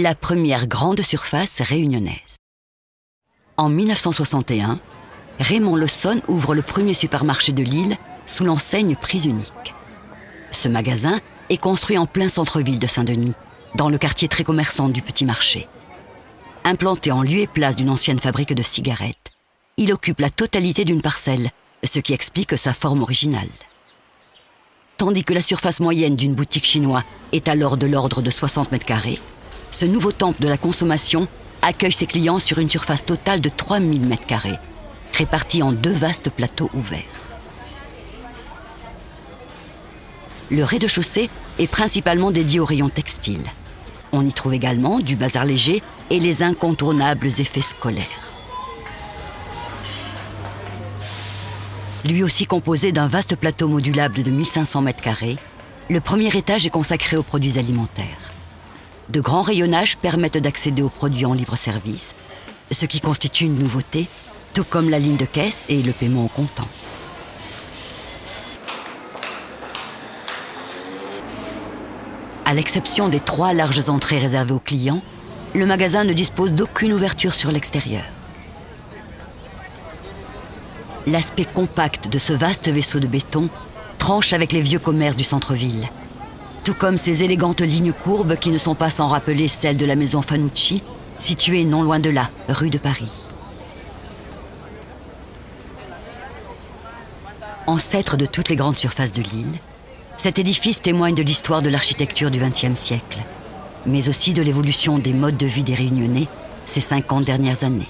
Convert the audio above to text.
la première grande surface réunionnaise. En 1961, Raymond Lawson ouvre le premier supermarché de l'île sous l'enseigne Prix Unique. Ce magasin est construit en plein centre-ville de Saint-Denis, dans le quartier très commerçant du Petit Marché. Implanté en lieu et place d'une ancienne fabrique de cigarettes, il occupe la totalité d'une parcelle, ce qui explique sa forme originale. Tandis que la surface moyenne d'une boutique chinoise est alors de l'ordre de 60 mètres carrés, ce nouveau temple de la consommation accueille ses clients sur une surface totale de 3000 mètres carrés, répartis en 2 vastes plateaux ouverts. Le rez-de-chaussée est principalement dédié aux rayons textiles. On y trouve également du bazar léger et les incontournables effets scolaires. Lui aussi composé d'un vaste plateau modulable de 1500 mètres carrés, le premier étage est consacré aux produits alimentaires. De grands rayonnages permettent d'accéder aux produits en libre-service, ce qui constitue une nouveauté, tout comme la ligne de caisse et le paiement au comptant. À l'exception des 3 larges entrées réservées aux clients, le magasin ne dispose d'aucune ouverture sur l'extérieur. L'aspect compact de ce vaste vaisseau de béton tranche avec les vieux commerces du centre-ville, tout comme ces élégantes lignes courbes qui ne sont pas sans rappeler celles de la maison Fanucci, située non loin de là, rue de Paris. Ancêtre de toutes les grandes surfaces de l'île, cet édifice témoigne de l'histoire de l'architecture du XXe siècle, mais aussi de l'évolution des modes de vie des Réunionnais ces 50 dernières années.